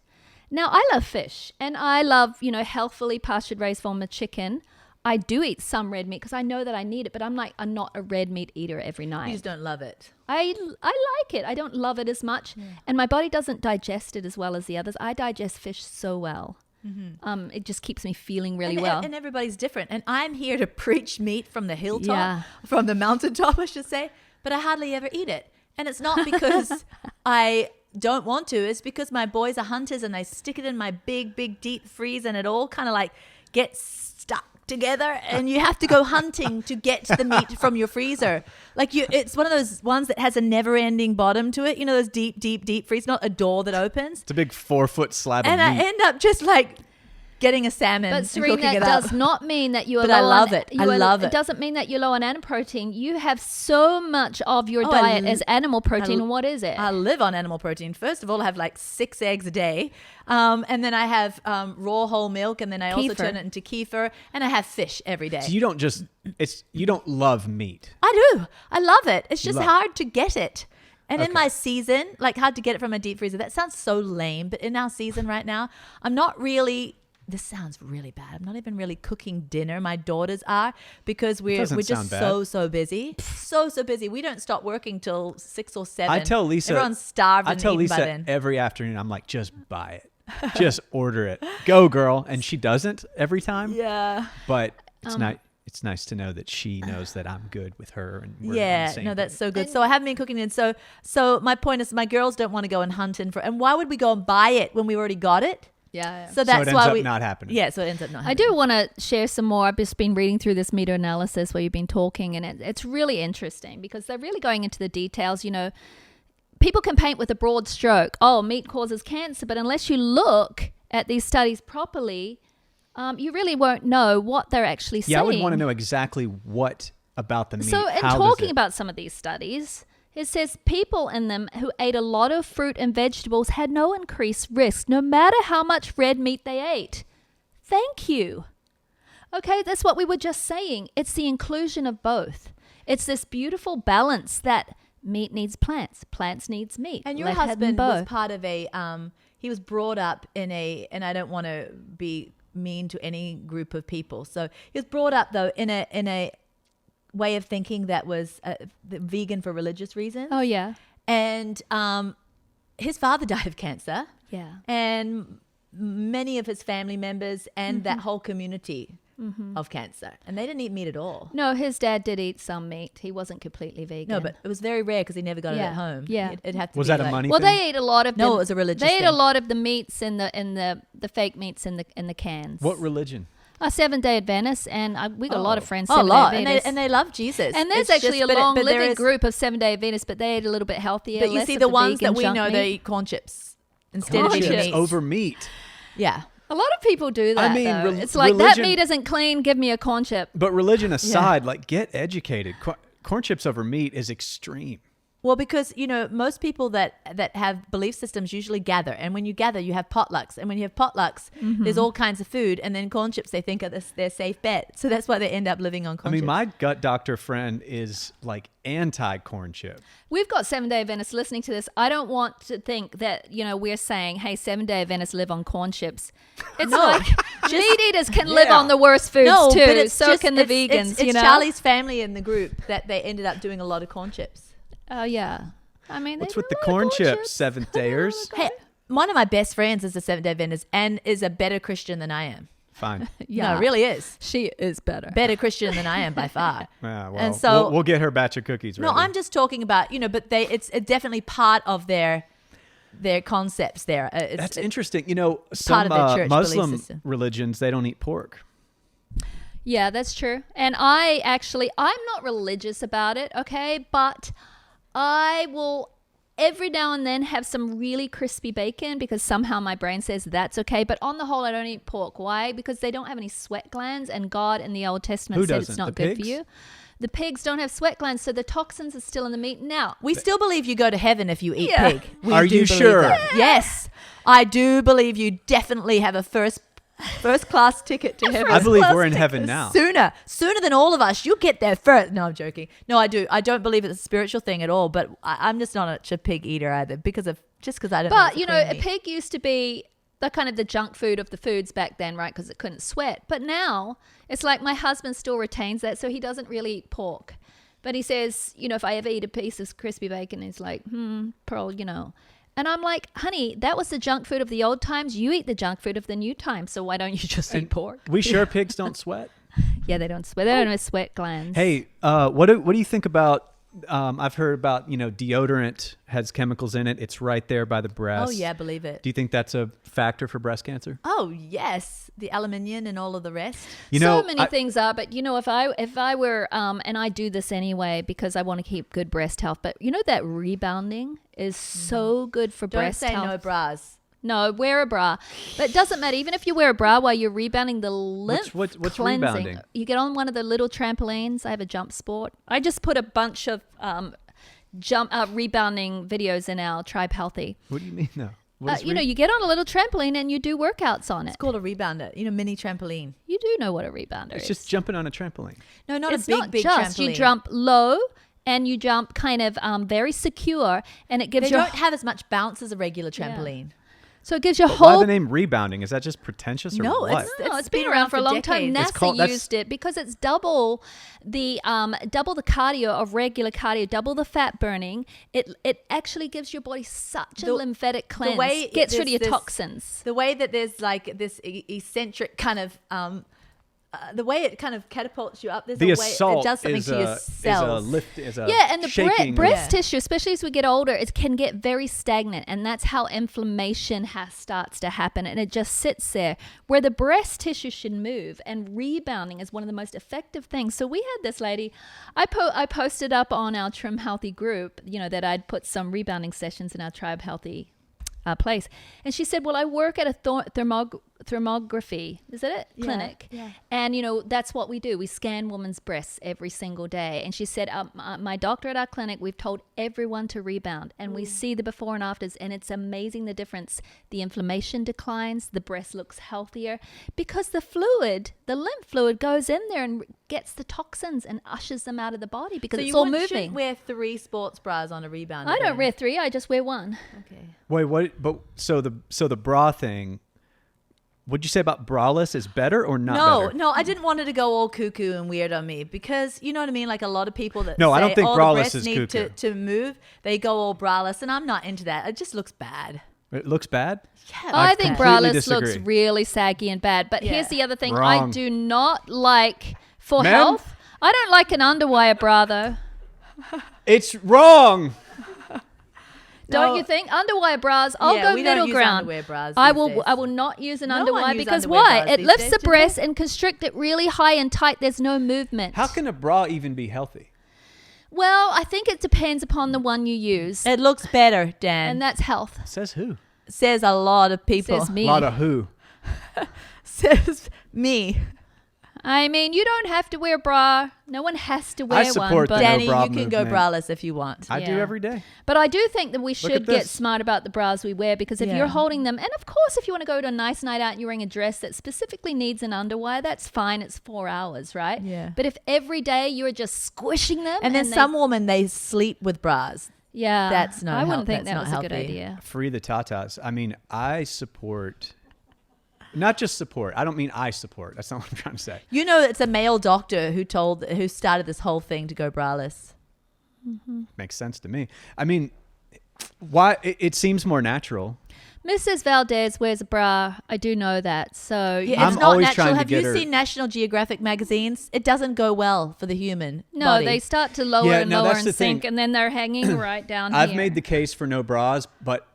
Now, I love fish and I love, healthfully pastured raised form of chicken. I do eat some red meat because I know that I need it, but I'm not a red meat eater every night. You just don't love it. I like it. I don't love it as much. And my body doesn't digest it as well as the others. I digest fish so well. It just keeps me feeling really well. And everybody's different. And I'm here to preach meat from the hilltop, from the mountaintop, I should say. But I hardly ever eat it. And it's not because I don't want to. It's because my boys are hunters and they stick it in my big, big deep freeze and it all kind of like gets stuck together and you have to go hunting to get the meat from your freezer. It's one of those ones that has a never-ending bottom to it. You know, those deep, deep, deep freeze, not a door that opens. It's a big 4-foot slab of meat. And I end up just like getting a salmon. But Serene, that does not mean that you are but low I love on, it. I love it. It doesn't mean that you're low on animal protein. You have so much of your diet as animal protein. And what is it? I live on animal protein. First of all, I have like 6 eggs a day. And then I have raw whole milk. And then I also turn it into kefir. And I have fish every day. So you don't love meat. I do. I love it. It's just hard to get it. And in my season, hard to get it from a deep freezer. That sounds so lame. But in our season right now, I'm not really... This sounds really bad. I'm not even really cooking dinner. My daughters are because we're just so busy. So busy. We don't stop working till 6 or 7. I tell Lisa. Everyone's starved. I tell Lisa every afternoon, I'm like, just buy it. Just order it. Go, girl. And she doesn't every time. Yeah. But it's nice to know that she knows that I'm good with her. And we're yeah, on the same page. That's so good. So I haven't been cooking it. So my point is my girls don't want to go and hunt and why would we go and buy it when we already got it? Yeah. So that's it why ends up not happening. Yeah, so it ends up not happening. I do want to share some more. I've just been reading through this meta-analysis where you've been talking, and it's really interesting because they're really going into the details. People can paint with a broad stroke. Oh, meat causes cancer, but unless you look at these studies properly, you really won't know what they're actually saying. Yeah, I would want to know exactly what about the meat. So in talking about some of these studies... It says people in them who ate a lot of fruit and vegetables had no increased risk, no matter how much red meat they ate. Thank you. Okay, that's what we were just saying. It's the inclusion of both. It's this beautiful balance that meat needs plants, plants needs meat. And your husband was part of he was brought up in and I don't want to be mean to any group of people. So he was brought up though in a way of thinking that was vegan for religious reasons. Oh, yeah. And his father died of cancer. Yeah. And many of his family members and that whole community of cancer. And they didn't eat meat at all. No, his dad did eat some meat. He wasn't completely vegan. No, but it was very rare because he never got it at home. Yeah. It'd have to was be that a money Well, thing? they ate a lot of No, it was a religious They ate thing. a lot of the meats in the fake meats in the cans. What religion? 7-Day Adventists, and we got a lot of friends. A lot, Adventists. and they love Jesus. And there's actually a long-living group of 7-Day Adventists, but they ate a little bit healthier. But you see, the ones that we know, they eat corn chips instead of eating meat. Over meat. Yeah. A lot of people do that. I mean, it's like religion, that meat isn't clean. Give me a corn chip. But religion aside, get educated. Corn chips over meat is extreme. Well, because, most people that have belief systems usually gather. And when you gather, you have potlucks. And when you have potlucks, there's all kinds of food. And then corn chips, they think are their safe bet. So that's why they end up living on corn chips. My gut doctor friend is anti-corn chip. We've got 7-Day Adventists listening to this. I don't want to think that, we're saying, hey, 7-Day Adventists live on corn chips. It's meat eaters can live on the worst foods too. But so can the vegans, It's Charlie's family in the group that they ended up doing a lot of corn chips. Oh, yeah. I mean, what's with the corn chips, Seventh Dayers? Hey, one of my best friends is a 7-Day Adventist and is a better Christian than I am. fine. No, it really is. She is better. Better Christian than I am by far. Yeah, well, And so we'll get her batch of cookies ready. no, I'm just talking about, but it's definitely part of their concepts there. That's interesting. part Some of their church belief Muslim system. religions, they don't eat pork. Yeah, that's true. And I'm not religious about it, okay? But I will every now and then have some really crispy bacon because somehow my brain says that's okay. But on the whole, I don't eat pork. Why? Because they don't have any sweat glands, and God in the Old Testament said it's not good for you. The pigs don't have sweat glands, so the toxins are still in the meat. Now, We still believe you go to heaven if you eat Yeah. pig. We Are do you believe sure? that. Yes. I do believe you definitely have a first class ticket to heaven. I believe we're in heaven now. Sooner than all of us. You get there first. No, I'm joking. No, I do. I don't believe it's a spiritual thing at all, but I'm just not a pig eater either because I don't but think it's a clean meat. pig used to be the kind of the junk food of the foods back then, right? Because it couldn't sweat. But now it's like my husband still retains that, so he doesn't really eat pork. But he says, if I ever eat a piece of crispy bacon, he's like, Pearl, And I'm like, honey, that was the junk food of the old times. You eat the junk food of the new times. So why don't you just eat pork? We sure pigs don't sweat? Yeah, they don't sweat. They don't have sweat glands. Hey, what do you think about? I've heard about deodorant has chemicals in it. It's right there by the breast. Oh yeah, believe it. Do you think that's a factor for breast cancer? Oh yes, the aluminium and all of the rest. So many things are, but if I were, and I do this anyway because I want to keep good breast health, but that rebounding is so good for Don't breast say health. no bras. No, wear a bra. But it doesn't matter. Even if you wear a bra while you're rebounding, the lymph What's cleansing. rebounding? You get on one of the little trampolines. I have a jump sport. I just put a bunch of rebounding videos in our Tribe Healthy. What do you mean though? You get on a little trampoline and you do workouts on it. It's called a rebounder. Mini trampoline. You do know what a rebounder is. It's just jumping on a trampoline. No, not It's a big, not big just. trampoline. You jump low and you jump kind of very secure, and it gives They you. don't have as much bounce as a regular trampoline. So it gives you a Why whole. the name rebounding? Is that just pretentious or No, what? It's been around for a long time. decades. NASA used it because it's double the cardio of regular cardio, double the fat burning. It actually gives your body such a lymphatic cleanse. Gets rid of your toxins. The way that there's like this eccentric kind of the way it kind of catapults you up. There's The a way assault it does something to your cells. Is a Yeah, and the shaking. breast tissue, especially as we get older, it can get very stagnant, and that's how inflammation starts to happen, and it just sits there. Where the breast tissue should move, and rebounding is one of the most effective things. So we had this lady, I posted up on our Trim Healthy group, that I'd put some rebounding sessions in our Tribe Healthy place, and she said, well, I work at a thermography, is it clinic? Yeah. And that's what we do. We scan women's breasts every single day. And she said, my doctor at our clinic, we've told everyone to rebound, and we see the before and afters, and it's amazing the difference. The inflammation declines, the breast looks healthier because the lymph fluid goes in there and gets the toxins and ushers them out of the body because So it's you all shouldn't moving. wear 3 sports bras on a rebounder. I don't then. wear 3, I just wear 1. Okay. Wait, what? But so the bra thing. What'd you say about braless is better or not better? No, I didn't want it to go all cuckoo and weird on me because you know what I mean. Like a lot of people that No, say, I don't think the braless breasts is need cuckoo. to move, they go all braless, and I'm not into that. It just looks bad. It looks bad. Yeah, I think completely braless disagree. looks really saggy and bad. But Yeah. here's the other thing I Wrong. do not like for Men? health. I don't like an underwire bra though. It's wrong. Don't you think? Underwire bras, I'll Yeah, go we don't middle use ground. underwear bras I these will days. I will not use an No one underwire use because underwear why? bras It these lifts days, the do they? breast and constrict it really high and tight. There's no movement. How can a bra even be healthy? Well, I think it depends upon the one you use. It looks better, Dan. And that's health. Says who? Says a lot of people. Says me. A lot of who? Says me. I mean, you don't have to wear a bra. No one has to wear I one. support But the no Danny, bra you can go movement. braless if you want. I do Yeah. every day. But I do think that we at should get this. smart about the bras we wear because if Yeah. you're holding them, and of course, if you want to go to a nice night out and you're wearing a dress that specifically needs an underwire, that's fine. It's 4 hours, right? Yeah. But if every day you're just squishing them, And then some women, they sleep with bras. yeah, that's not I wouldn't health- think that's that was not a good healthy. idea. Free the tatas. I mean, I support. Not just support. I don't mean I support. That's not what I'm trying to say. You know, it's a male doctor who started this whole thing to go braless. Makes sense to me. I mean, why? It seems more natural. Mrs. Valdez wears a bra. I do know that. So Yeah, it's I'm not always natural. trying to Have get you her- seen National Geographic magazines? It doesn't go well for the human no, body. they start to lower Yeah, and no, lower that's the and sink, thing. and then they're hanging right down I've here. made the case for no bras, but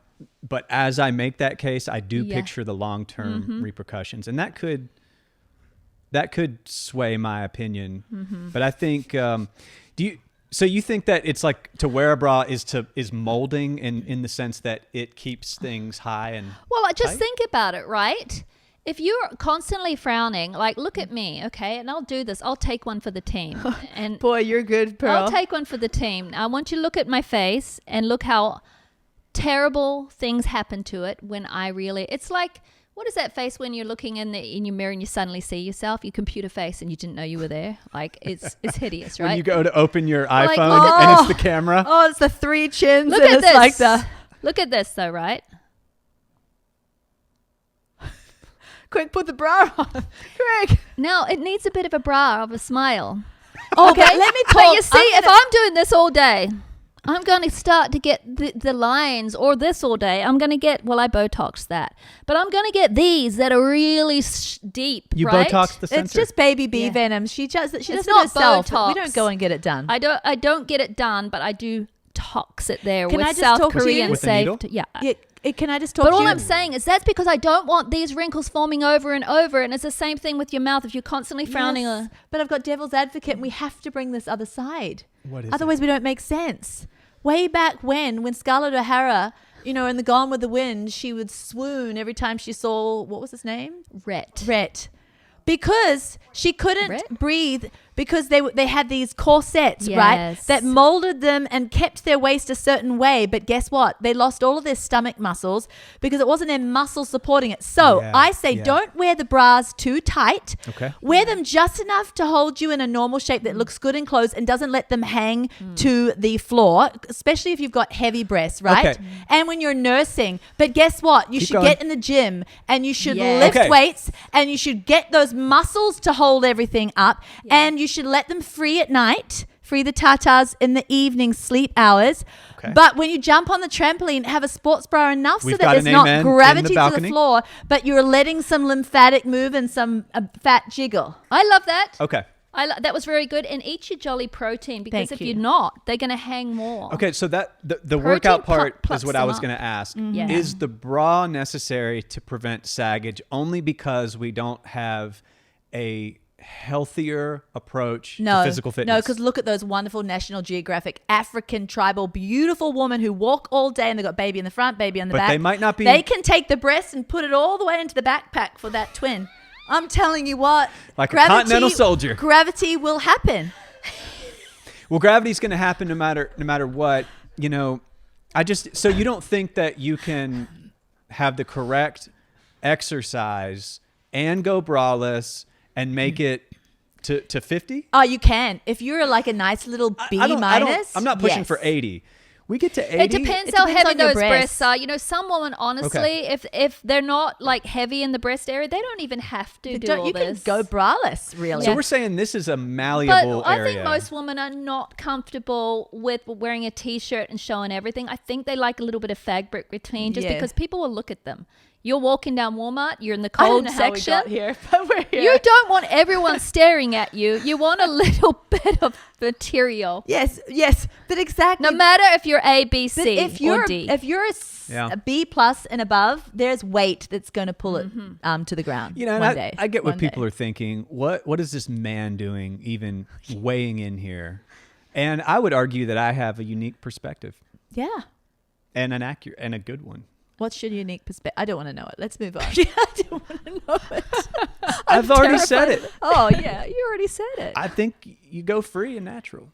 as I make that case, I do Yeah. picture the long-term repercussions, and that could sway my opinion. But I think so you think that it's like to wear a bra is molding in the sense that it keeps things high and Well, just tight? think about it, right? If you're constantly frowning, like look at me, okay? And I'll do this. I'll take one for the team. And Boy, you're good, Pearl. I'll take one for the team. I want you to look at my face and look how terrible things happen to it when I really. It's like, what is that face when you're looking in your mirror and you suddenly see yourself, your computer face, and you didn't know you were there? Like it's hideous, right? When you go to open your Like, iPhone look at and this. it's the camera. Oh, it's the 3 chins. Look and at it's this. like the Look at this, though, right? quick, put the bra on. Quick. Now it needs a bit of a bra of a smile. Oh, but let me talk. But you see, I'm if gonna- I'm doing this all day, I'm going to start to get the lines, or this all day. I'm going to get, well, I Botoxed that, but I'm going to get these that are really deep. You right? Botox the center. It's just baby bee Yeah. venom. She does it. She It's does it not herself. Botox. We don't go and get it done. I don't get it done, but I do tox it there Can with I just South talk to you? Korean With a needle? safety. Yeah. Can I just talk But to all you? I'm saying is that's because I don't want these wrinkles forming over and over. And it's the same thing with your mouth. If you're constantly frowning. Yes, but I've got devil's advocate, and we have to bring this other side. What is Otherwise, we don't make sense. Way back when Scarlett O'Hara, in the Gone with the Wind, she would swoon every time she saw, what was his name? Rhett. Because she couldn't Rhett? breathe because they had these corsets, right? Yes. That molded them and kept their waist a certain way. But guess what? They lost all of their stomach muscles because it wasn't their muscles supporting it. So Yeah, I say yeah. don't wear the bras too tight. Okay. Wear them just enough to hold you in a normal shape that looks good in clothes and doesn't let them hang to the floor, especially if you've got heavy breasts, right? Okay. And when you're nursing. But guess what? You Keep should going. get in the gym and you should Yeah. lift Okay. weights and you should get those muscles to hold everything up and you should let them free at night. Free the tatas in the evening sleep hours. Okay. But when you jump on the trampoline, have a sports bra enough We've so got that there's an not amen in the gravity to the balcony. floor, but you're letting some lymphatic move and some fat jiggle. I love that. Okay. That was very good. And eat your jolly protein because Thank if you. you're not, they're going to hang more. Okay, so that the Protein workout part plucks is what I them was up. going to ask. Yeah. Is the bra necessary to prevent saggage only because we don't have a healthier approach to physical fitness? No, because look at those wonderful National Geographic African tribal beautiful women who walk all day and they've got baby in the front, baby in the But back. they might not be- They can take the breast and put it all the way into the backpack for that twin. I'm telling you what. Like a continental soldier. Gravity will happen. Well, gravity's going to happen no matter what. So you don't think that you can have the correct exercise and go braless and make it to 50? Oh, you can. If you're like a nice little B minus. I'm not pushing yes. for 80. We get to 80. It depends It how depends heavy on your those breasts. breasts are. Some women, honestly, if they're not like heavy in the breast area, they don't even have to do all You this. can go braless, really. So we're saying this is a But malleable I area. think most women are not comfortable with wearing a t-shirt and showing everything. I think they like a little bit of fabric between, just Yeah. because people will look at them. You're walking down Walmart, you're in the I don't cold know how we section. got here, but we're here. You don't want everyone staring at you. You want a little bit of material. Yes, but exactly. No matter if you're A, B, But C, if you're or D. if you're Yeah. a B plus and above, there's weight that's going to pull it to the ground. and one day. I get what One people day. are thinking. What is this man doing even weighing in here? And I would argue that I have a unique perspective Yeah. and an accurate and a good one. What's your unique perspective? I don't want to know it. Let's move on. I don't want to know it. I've already said it. Oh yeah, you already said it. I think you go free and natural.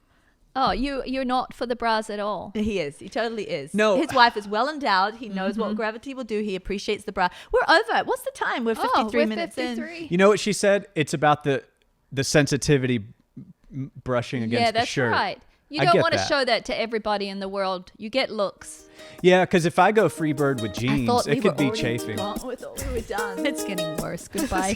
Oh, you're not for the bras at all. He is. He totally is. No. His wife is well endowed. He knows what gravity will do. He appreciates the bra. We're over it. What's the time? We're 53 we're minutes 53. You know what she said? It's about the sensitivity brushing against Yeah, the that's shirt. right. You I don't get want to that. show that to everybody in the world. You get looks. Yeah, because if I go freebird with I jeans, thought we it could were be already chafing. gone. I thought we were done. It's getting worse. Goodbye.